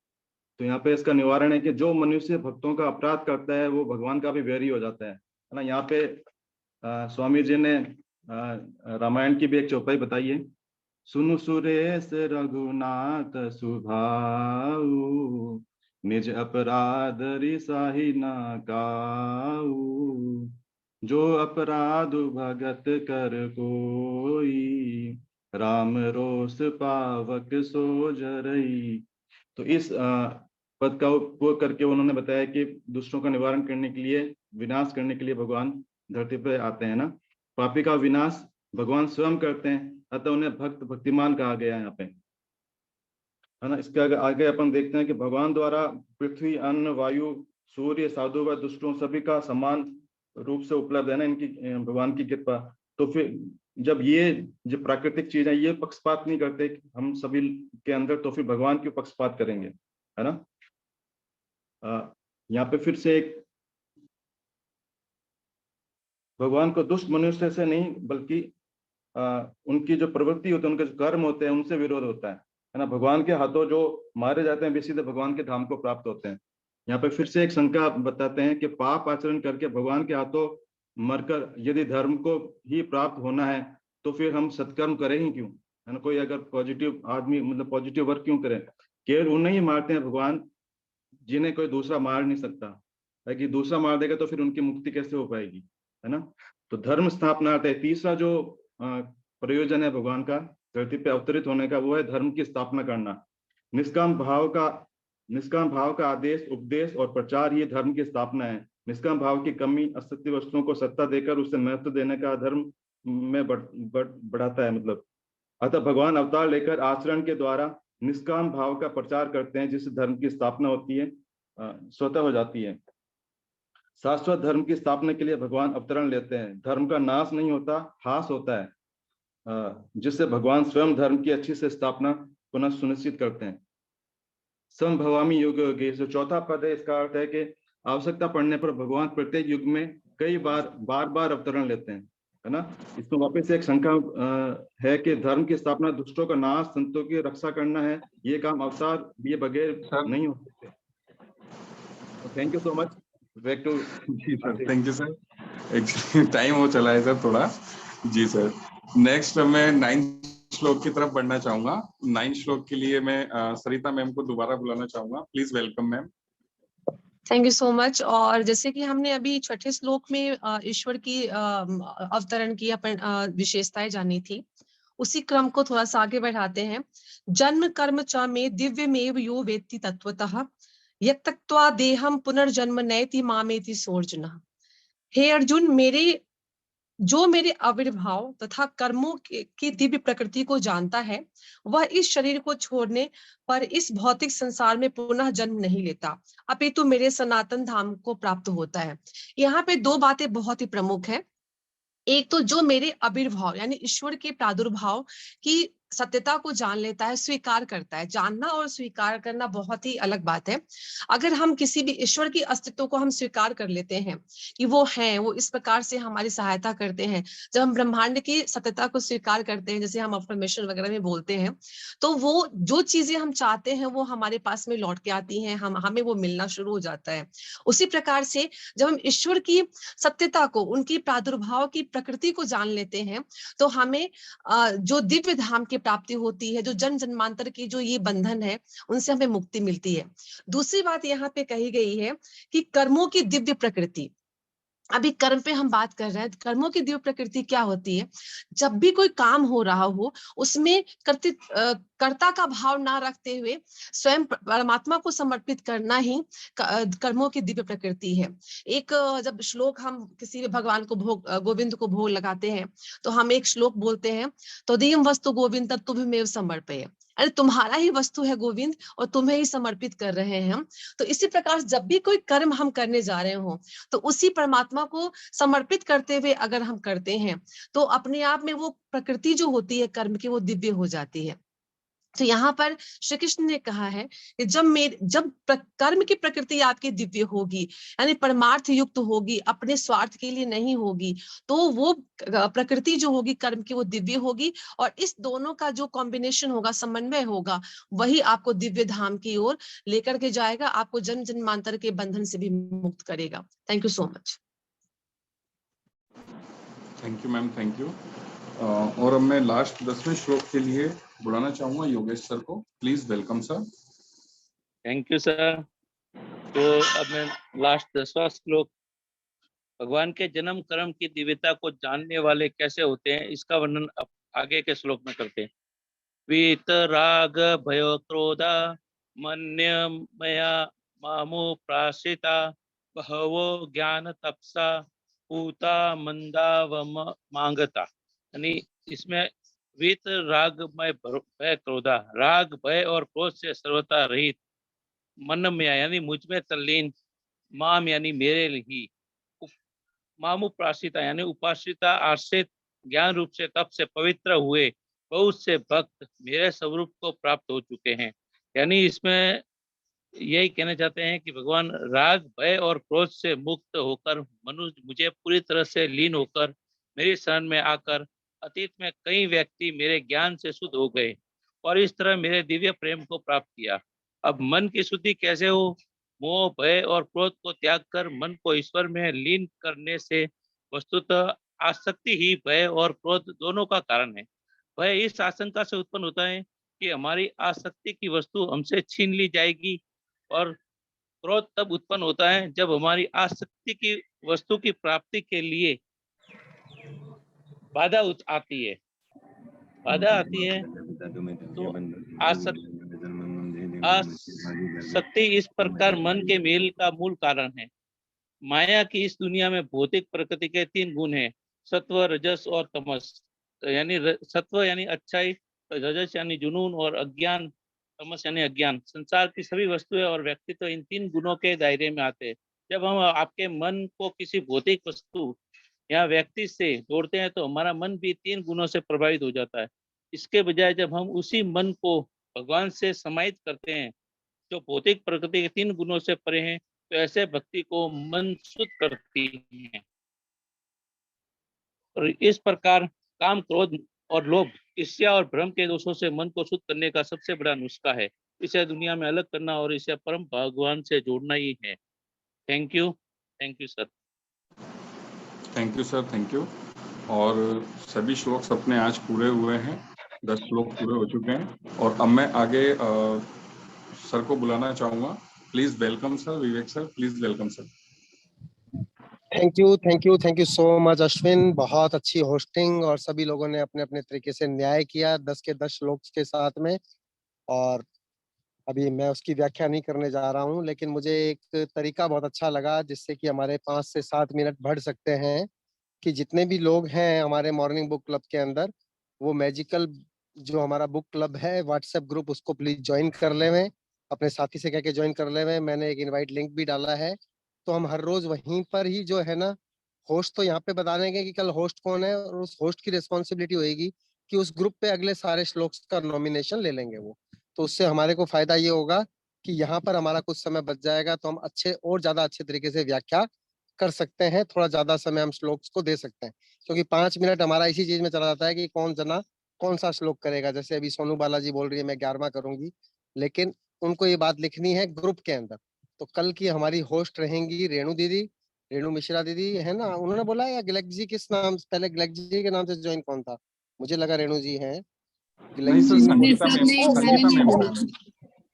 तो यहाँ पे इसका निवारण है कि जो मनुष्य भक्तों का अपराध करता है वो भगवान का भी वैरी हो जाता है ना। यहाँ पे स्वामी जी ने रामायण की भी एक चौपाई बताई है। सुनु सुरेश रघुनाथ सुभाऊ, निज अपराध रिसाही ना काऊ, जो अपराध भगत कर कोई, राम रोष पावक सो जरई। तो इस पद का उपयोग करके उन्होंने बताया कि दुष्टों का निवारण करने के लिए, विनाश करने के लिए भगवान धरती पे आते हैं ना। पापी का विनाश भगवान स्वयं करते हैं, अतः उन्हें भक्त भक्तिमान कहा गया है यहाँ पे, है ना। इसके आगे अपन देखते हैं कि भगवान द्वारा पृथ्वी, अन्न, वायु, सूर्य, साधु व दुष्टों सभी का समान रूप से उपलब्ध है ना, इनकी भगवान की कृपा। तो फिर जब ये जो प्राकृतिक चीज है ये पक्षपात नहीं करते हम सभी के अंदर, तो फिर भगवान क्यों पक्षपात करेंगे, है ना। यहाँ पे फिर से एक भगवान को दुष्ट मनुष्य से नहीं बल्कि उनकी जो प्रवृत्ति होती है, उनके जो कर्म होते हैं उनसे विरोध होता है ना। भगवान के हाथों जो मारे जाते हैं वे सीधे भगवान के धाम को प्राप्त होते हैं। यहाँ पे फिर से एक शंका बताते हैं कि पाप आचरण करके भगवान के हाथों मरकर यदि धर्म को ही प्राप्त होना है तो फिर हम सत्कर्म करें ही क्यों, है ना। कोई अगर पॉजिटिव आदमी मतलब पॉजिटिव वर्क क्यों करे, केवल उन्हें ही मारते हैं भगवान जिन्हें कोई दूसरा मार नहीं सकता है, कि दूसरा मार देगा तो फिर उनकी मुक्ति कैसे हो पाएगी, है ना। तो धर्म स्थापना है तीसरा जो प्रयोजन है भगवान का धरती पे अवतरित होने का, वो है धर्म की स्थापना करना। निष्काम भाव का आदेश, उपदेश और प्रचार ये धर्म की स्थापना है। निष्काम भाव की कमी असत्य वस्तुओं को सत्ता देकर उसे महत्व देने का धर्म में बढ़ाता है मतलब। अतः भगवान अवतार लेकर आचरण के द्वारा निष्काम भाव का प्रचार करते हैं, जिससे धर्म की स्थापना होती है, स्वतः हो जाती है। शाश्वत धर्म की स्थापना के लिए भगवान अवतरण लेते हैं। धर्म का नाश नहीं होता, ह्रास होता है, जिससे भगवान स्वयं धर्म की अच्छी से स्थापना पुनः सुनिश्चित करते हैं। संभवामी युग योगे, जो चौथा पद है इसका अर्थ है कि आवश्यकता पड़ने पर भगवान प्रत्येक युग में कई बार अवतरण लेते हैं, है ना। इसमें वापस एक शंका है कि धर्म की स्थापना, दुष्टों का नाश, संतों की रक्षा करना है, ये काम अवतार दिए बगैर नहीं हो सकते। Thank you so much. Back to
जी sir, thank you sir. Actually time हो चला है सर थोड़ा। जी सर, नेक्स्ट मैं 9th श्लोक की तरफ बढ़ना चाहूंगा। 9th श्लोक के लिए मैं सरिता मैम को दोबारा बुलाना चाहूंगा। Please welcome ma'am.
Thank you so much. और जैसे कि हमने अभी छठे श्लोक में ईश्वर की अवतरण की विशेषताएं जानी थी, उसी क्रम को थोड़ा सा आगे बढ़ाते हैं। जन्म कर्म च में दिव्यमेव यो वेत्ति तत्वतः, यत्तक्त्वा देहम पुनर्जन्म नयति मामेति सोर्जुनः। हे अर्जुन, जो मेरे आविर्भाव तथा कर्मों की दिव्य प्रकृति को जानता है, वह इस शरीर को छोड़ने पर इस भौतिक संसार में पुनः जन्म नहीं लेता, अपितु मेरे सनातन धाम को प्राप्त होता है। यहाँ पे दो बातें बहुत ही प्रमुख है। एक तो जो मेरे आविर्भाव यानी ईश्वर के प्रादुर्भाव की सत्यता को जान लेता है, स्वीकार करता है। जानना और स्वीकार करना बहुत ही अलग बात है। अगर हम किसी भी ईश्वर की अस्तित्व को हम स्वीकार कर लेते हैं कि वो हैं, वो इस प्रकार से हमारी सहायता करते हैं, जब हम ब्रह्मांड की सत्यता को स्वीकार करते हैं, जैसे हम अफर्मेशन वगैरह में बोलते हैं, तो वो जो चीजें हम चाहते हैं वो हमारे पास में लौट के आती हैं, हमें वो मिलना शुरू हो जाता है। उसी प्रकार से जब हम ईश्वर की सत्यता को, उनकी प्रादुर्भाव की प्रकृति को जान लेते हैं, तो हमें जो दिव्य धाम की प्राप्ति होती है, जो जन्म जन्मांतर की जो ये बंधन है, उनसे हमें मुक्ति मिलती है। दूसरी बात यहाँ पे कही गई है कि कर्मों की दिव्य प्रकृति, अभी कर्म पे हम बात कर रहे हैं। कर्मों की दिव्य प्रकृति क्या होती है? जब भी कोई काम हो रहा हो उसमें कर्ता का भाव ना रखते हुए स्वयं परमात्मा को समर्पित करना ही कर्मों की दिव्य प्रकृति है। एक जब श्लोक हम किसी भी भगवान को भोग, गोविंद को भोग लगाते हैं तो हम एक श्लोक बोलते हैं, तो दीयम वस्तु गोविंद तत्तुभ्यमेव समर्पय, अरे तुम्हारा ही वस्तु है गोविंद और तुम्हें ही समर्पित कर रहे हैं हम। तो इसी प्रकार जब भी कोई कर्म हम करने जा रहे हो तो उसी परमात्मा को समर्पित करते हुए अगर हम करते हैं तो अपने आप में वो प्रकृति जो होती है कर्म की वो दिव्य हो जाती है। तो यहाँ पर श्री कृष्ण ने कहा है कि जब कर्म की प्रकृति आपकी दिव्य होगी, यानी परमार्थ युक्त होगी, अपने स्वार्थ के लिए नहीं होगी, तो वो प्रकृति जो होगी कर्म की वो दिव्य होगी और इस दोनों का जो कॉम्बिनेशन होगा, समन्वय होगा, वही आपको दिव्य धाम की ओर लेकर के जाएगा, आपको जन्म जन्मांतर के बंधन से भी मुक्त करेगा। Thank you so much.
Thank you ma'am, thank you. और अब मैं लास्ट 10वें श्लोक के लिए बुलाना चाहूंगा योगेश सर को। Please welcome sir.
Thank you sir. तो अब मैं लास्ट 10वां श्लोक, भगवान के जन्म कर्म की दिव्यता को जानने वाले कैसे होते हैं, इसका वर्णन अब आगे के श्लोक में करते हैं। वीत राग भयो क्रोधा मन्य मया मामो प्राशिता बहवो ज्ञान तपसा पूता मंदा व मांगता। यानी इसमें वीत राग मय भय क्रोधा, राग भय और क्रोध से सर्वथा रहित, मन में यानी मुझ में तल्लीन, माम यानी मेरे ही, मामु प्राश्रिता यानी उपाश्रिता आश्रित ज्ञान रूप से तप से पवित्र हुए बहुत से भक्त मेरे स्वरूप को प्राप्त हो चुके हैं। यानी इसमें यही कहना चाहते हैं कि भगवान राग भय और क्रोध से मुक्त होकर मनुष्य मुझे पूरी तरह से लीन होकर मेरी शरण में आकर, अतीत में कई व्यक्ति मेरे ज्ञान से शुद्ध हो गए और इस तरह मेरे दिव्य प्रेम को प्राप्त किया। अब मन की शुद्धि कैसे हो? मोह भय और क्रोध को त्याग कर मन को ईश्वर में लीन करने से वस्तुतः आसक्ति ही भय और क्रोध दोनों का कारण है। भय इस आशंका से उत्पन्न होता है कि हमारी आसक्ति की वस्तु हमसे छीन ली जाएगी और क्रोध तब उत्पन्न होता है जब हमारी आसक्ति की वस्तु की प्राप्ति के लिए बाधा आती है। बाधा आती है तो आसक्ति इस प्रकार मन के मेल का मूल कारण है। माया की इस दुनिया में भौतिक प्रकृति के 3 गुण हैं, सत्व, रजस और तमस। तो यानी सत्व यानी अच्छाई, रजस यानी जुनून और अज्ञान, तमस यानी अज्ञान। संसार की सभी वस्तुएं और व्यक्ति तो इन 3 गुणों के दायरे में आते हैं। जब हम आपके मन को किसी भौतिक वस्तु या व्यक्ति से जोड़ते हैं तो हमारा मन भी 3 गुणों से प्रभावित हो जाता है। इसके बजाय जब हम उसी मन को भगवान से समाहित करते हैं जो भौतिक प्रकृति के 3 गुणों से परे हैं, तो ऐसे भक्ति को मन शुद्ध करती है। और इस प्रकार काम, क्रोध और लोभ, ईर्ष्या और भ्रम के दोषों से मन को शुद्ध करने का सबसे बड़ा नुस्खा है। इसे दुनिया में अलग करना और इसे परम भगवान से जोड़ना ही है। Thank you sir.
Thank you sir, thank you. और सभी श्लोक अपने आज पूरे हुए हैं, 10 श्लोक पूरे हो चुके हैं। और अब मैं आगे सर को बुलाना चाहूंगा। Please welcome sir, Vivek sir, please welcome sir.
Thank you so much Ashwin. बहुत अच्छी होस्टिंग और सभी लोगों ने अपने अपने तरीके से न्याय किया 10 के 10 श्लोक के साथ में। और अभी मैं उसकी व्याख्या नहीं करने जा रहा हूँ, लेकिन मुझे एक तरीका बहुत अच्छा लगा जिससे कि हमारे 5 से 7 मिनट बढ़ सकते हैं कि जितने भी लोग हैं हमारे मॉर्निंग बुक क्लब के अंदर, वो मैजिकल जो हमारा बुक क्लब है व्हाट्सएप ग्रुप, उसको प्लीज ज्वाइन कर ले, अपने साथी से कह के ज्वाइन कर ले। मैंने एक इनवाइट लिंक भी डाला है, तो हम हर रोज वहीं पर ही जो है ना, होस्ट तो यहाँ पे बता देंगे कि कल होस्ट कौन है, और उस होस्ट की रिस्पॉन्सिबिलिटी होगी कि उस ग्रुप पे अगले सारे श्लोक्स का नॉमिनेशन ले लेंगे वो। तो उससे हमारे को फायदा ये होगा कि यहाँ पर हमारा कुछ समय बच जाएगा, तो हम अच्छे और ज्यादा अच्छे तरीके से व्याख्या कर सकते हैं, थोड़ा ज्यादा समय हम श्लोक्स को दे सकते हैं। क्योंकि 5 मिनट हमारा इसी चीज में चला जाता है कि कौन जना कौन सा श्लोक करेगा। जैसे अभी सोनू बालाजी बोल रही है मैं 11वां करूंगी, लेकिन उनको ये बात लिखनी है ग्रुप के अंदर। तो कल की हमारी होस्ट रहेंगी रेणु दीदी, रेणु मिश्रा दीदी है ना, उन्होंने बोला या गिलेक जी किस नाम, पहले गिलेक जी के नाम से ज्वाइन कौन था? मुझे लगा रेणु जी हैं। गिलेक
नहीं सर,
जी ने
संगीता
बोला
मैम, संगीता मैम।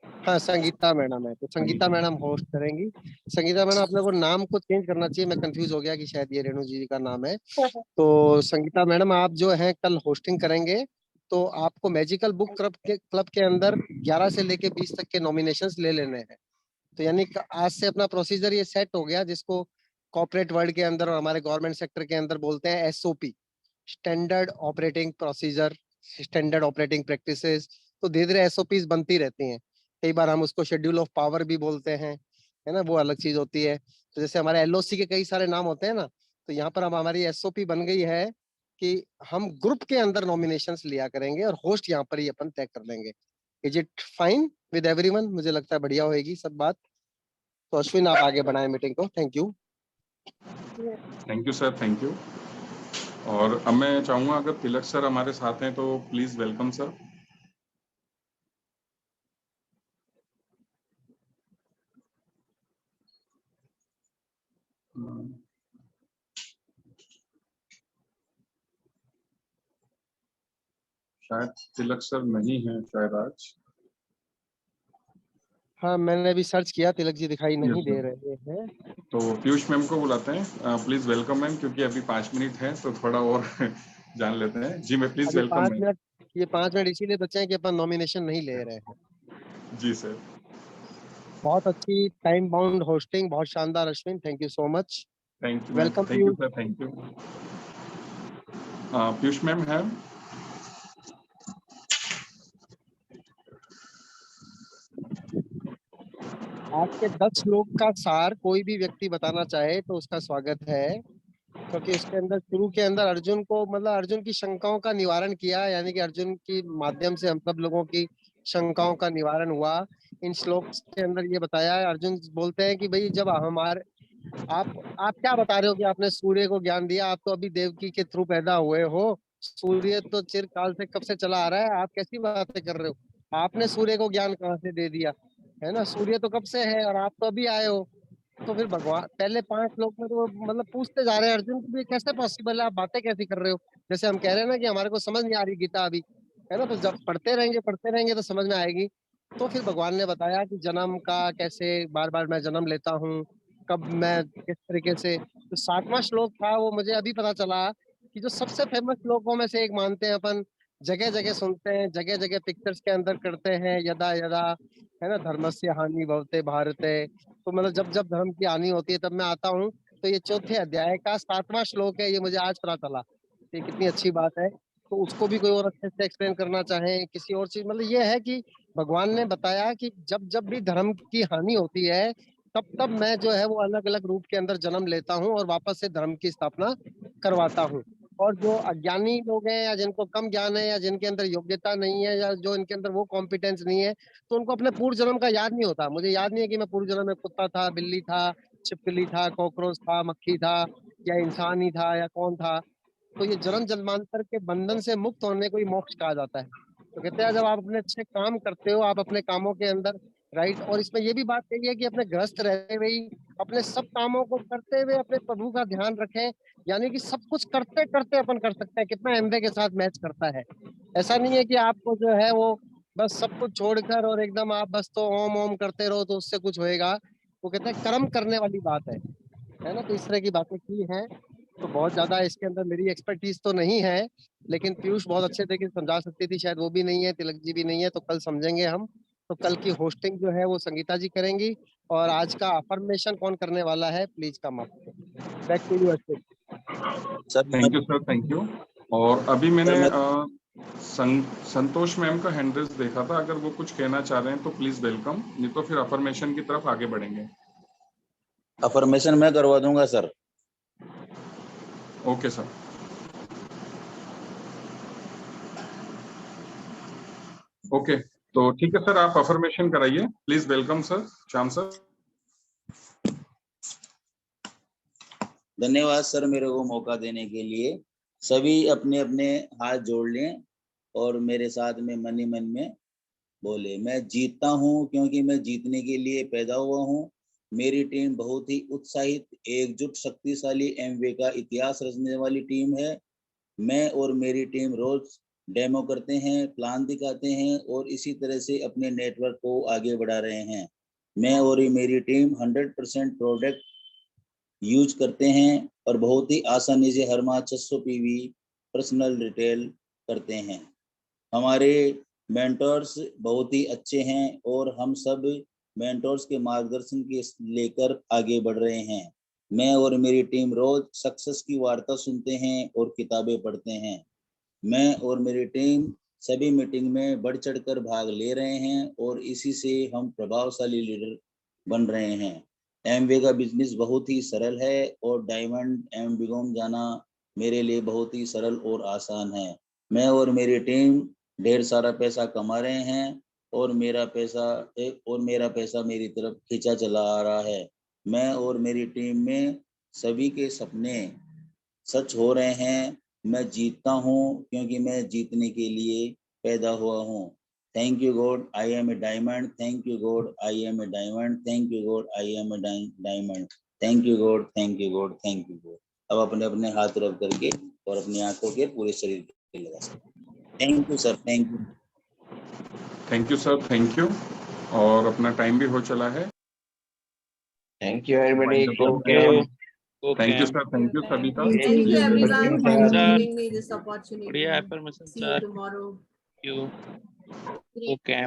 हाँ, संगीता मैडम है, तो संगीता मैडम होस्ट करेंगी। संगीता मैडम, अपने को नाम को चेंज करना चाहिए, मैं कंफ्यूज हो गया कि शायद ये रेणु जी का नाम है। तो संगीता मैडम, आप जो है कल होस्टिंग करेंगे, तो आपको मैजिकल बुक क्लब के अंदर 11 से लेके 20 तक के नॉमिनेशंस ले लेने हैं। तो यानी आज से अपना प्रोसीजर ये सेट हो गया, जिसको कॉर्पोरेट वर्ल्ड के अंदर और हमारे गवर्नमेंट सेक्टर के अंदर बोलते हैं SOP, standard operating procedure, standard operating practices. तो धीरे धीरे एसओपीज बनती रहती हैं। कई बार हम उसको शेड्यूल ऑफ पावर भी बोलते हैं, है ना, वो अलग चीज होती है। तो जैसे हमारे एलओसी के कई सारे नाम होते हैं ना, तो यहाँ पर अब हमारी एसओपी बन गई है कि हम ग्रुप के अंदर नॉमिनेशंस लिया करेंगे और होस्ट यहाँ पर ही अपन तय कर लेंगे। Is it fine with everyone? मुझे लगता है बढ़िया होएगी सब बात। तो अश्विन, आप आगे बढ़ाएं मीटिंग को। Thank you.
Thank you sir, thank you. और अब मैं चाहूंगा अगर तिलक सर हमारे साथ हैं तो प्लीज वेलकम सर। शायद तिलक सर नहीं है शायद आज।
हाँ, मैंने अभी सर्च किया, तिलक जी दिखाई नहीं
Yes,
दे
sir.
रहे हैं।
तो पीयूष मैम को बुलाते हैं। प्लीज वेलकम मैम, क्योंकि अभी 5 मिनट है तो थोड़ा और जान लेते हैं। जी मैं प्लीज
अभी
वेलकम
5
मैम।
मिनट, ये 5 मिनट इसीलिए बचे हैं कि अपन नॉमिनेशन नहीं ले रहे हैं।
जी सर।
बहुत अच्छी टाइम बाउंड होस्टिंग, बहुत शानदार Ashwin, thank you so much.
Thank you ma'am,
welcome
thank you
Piyush.
Sir, thank you. Piyush ma'am है।
आज के 10 लोग का सार कोई भी व्यक्ति बताना चाहे तो उसका स्वागत है, क्योंकि उसके अंदर शुरू के अंदर अर्जुन को, मतलब अर्जुन की शंकाओं का निवारण किया, यानी कि अर्जुन के माध्यम से हम सब लोगों की शंकाओं का निवारण हुआ। इन श्लोक के अंदर ये बताया है, अर्जुन बोलते हैं कि भाई जब हमारे आप क्या बता रहे हो कि आपने सूर्य को ज्ञान दिया? आप तो अभी देवकी के थ्रू पैदा हुए हो, सूर्य तो चिरकाल से कब से चला आ रहा है, आप कैसी बातें कर रहे हो? आपने सूर्य को ज्ञान कहाँ से दे दिया? है ना, सूर्य तो कब से है और आप तो अभी आए हो। तो फिर भगवान पहले 5 लोग में तो मतलब पूछते जा रहे हैं अर्जुन की, कैसे पॉसिबल है, आप बातें कैसी कर रहे हो? जैसे हम कह रहे हैं ना कि हमारे को समझ नहीं आ रही गीता अभी, है ना, तो जब पढ़ते रहेंगे तो समझ में आएगी। तो फिर भगवान ने बताया कि जन्म का कैसे बार बार मैं जन्म लेता हूँ, कब मैं किस तरीके से। तो 7वां श्लोक था, वो मुझे अभी पता चला कि जो सबसे फेमस श्लोकों में से एक मानते हैं अपन, जगह जगह सुनते हैं, जगह जगह पिक्चर्स के अंदर करते हैं, यदा यदा, है ना, धर्मस्य हानि भवते भारते। तो मतलब जब जब धर्म की हानि होती है तब मैं आता हूँ। तो ये 4थे अध्याय का 7वां श्लोक है, ये मुझे आज पता चला। तो ये कितनी अच्छी बात है। तो उसको भी कोई और अच्छे से एक्सप्लेन करना चाहे, किसी और चीज, मतलब ये है कि भगवान ने बताया कि जब जब भी धर्म की हानि होती है तब तब मैं जो है वो अलग अलग रूप के अंदर जन्म लेता हूँ और वापस से धर्म की स्थापना करवाता हूँ। और जो अज्ञानी लोग हैं या जिनको कम ज्ञान है या जिनके अंदर योग्यता नहीं है या जो इनके अंदर वो कॉम्पिटेंस नहीं है, तो उनको अपने पूर्व जन्म का याद नहीं होता। मुझे याद नहीं है कि मैं पूर्व जन्म में कुत्ता था, बिल्ली था, छिपकली था, कॉकरोच था, मक्खी था, या इंसान ही था, या कौन था। तो ये जन्म जन्मांतर के बंधन से मुक्त होने को ही मोक्ष कहा जाता है। तो कहते हैं जब आप अपने अच्छे काम करते हो, आप अपने कामों के अंदर, राइट, और इसमें ये भी बात कही है कि अपने गृहस्थ रहते हुए ही अपने सब कामों को करते हुए अपने प्रभु का ध्यान रखें। यानी कि सब कुछ करते करते अपन कर सकते हैं। कितना एमवे के साथ मैच करता है। ऐसा नहीं है कि आपको जो है वो बस सब कुछ छोड़कर और एकदम आप बस तो ओम ओम करते रहो तो उससे कुछ होएगा। वो कहते हैं कर्म करने वाली बात है ना। तो इस तरह की बातें की हैं। तो बहुत ज्यादा इसके अंदर मेरी एक्सपर्टीज तो नहीं है, लेकिन पीयूष बहुत अच्छे तरीके से समझा सकती थी, शायद वो भी नहीं है, तिलक जी भी नहीं है, तो कल समझेंगे हम। तो कल की होस्टिंग जो है वो संगीता जी करेंगी। और आज का अफर्मेशन कौन करने वाला है, please come up. Back to you Ashwin.
Thank you sir, thank you. और अभी मैंने संतोष मैम का हैंड रेज देखा था, अगर वो कुछ कहना चाह रहे हैं तो प्लीज वेलकम, नहीं तो फिर अफर्मेशन की तरफ आगे बढ़ेंगे।
अफर्मेशन मैं करवा दूंगा सर।
Okay sir. ओके, तो ठीक है सर, आप अफर्मेशन कराइए please. Welcome sir, Shyam sir.
धन्यवाद सर मेरे को मौका देने के लिए। सभी अपने अपने हाथ जोड़ लें और मेरे साथ में मन ही मन में बोले, मैं जीतता हूं क्योंकि मैं जीतने के लिए पैदा हुआ हूं। मेरी टीम बहुत ही उत्साहित, एकजुट, शक्तिशाली एमवे का इतिहास रचने वाली टीम है। मैं और मेरी टीम रोज डेमो करते हैं, प्लान दिखाते हैं और इसी तरह से अपने नेटवर्क को आगे बढ़ा रहे हैं। मैं और ये मेरी टीम 100% प्रोडक्ट यूज करते हैं और बहुत ही आसानी से हर माह 600 पीवी पर्सनल रिटेल करते हैं। हमारे मेंटर्स बहुत ही अच्छे हैं और हम सब मेंटर्स के मार्गदर्शन के लेकर आगे बढ़ रहे हैं। मैं और मेरी टीम रोज सक्सेस की वार्ता सुनते हैं और किताबें पढ़ते हैं। मैं और मेरी टीम सभी मीटिंग में बढ़ चढ़कर भाग ले रहे हैं और इसी से हम प्रभावशाली लीडर बन रहे हैं। एमवे का बिजनेस बहुत ही सरल है और डायमंड एम बिगोम जाना मेरे लिए बहुत ही सरल और आसान है। मैं और मेरी टीम ढेर सारा पैसा कमा रहे हैं और मेरा पैसा मेरी तरफ खींचा चला आ रहा है। मैं और मेरी टीम में सभी के सपने सच हो रहे हैं। मैं जीतता हूँ क्योंकि मैं जीतने के लिए पैदा हुआ हूँ। Thank you God, I am a diamond. Thank you God, I am a diamond. Thank you God, I am a diamond. Thank you God, thank you God, thank you God. अब अपने अपने हाथ रब करके और अपनी आंखों के पूरे शरीर पे लगा सकते हैं। Thank you sir, thank you.
Thank you sir, thank you. और अपना टाइम भी हो चला है।
Thank you everybody.
Thank you sir, thank you सभी का।
Thank you everyone for
Sir.
giving me this opportunity.
बढ़िया affirmation,
See you
sir.
tomorrow.
You.
Great.
Okay.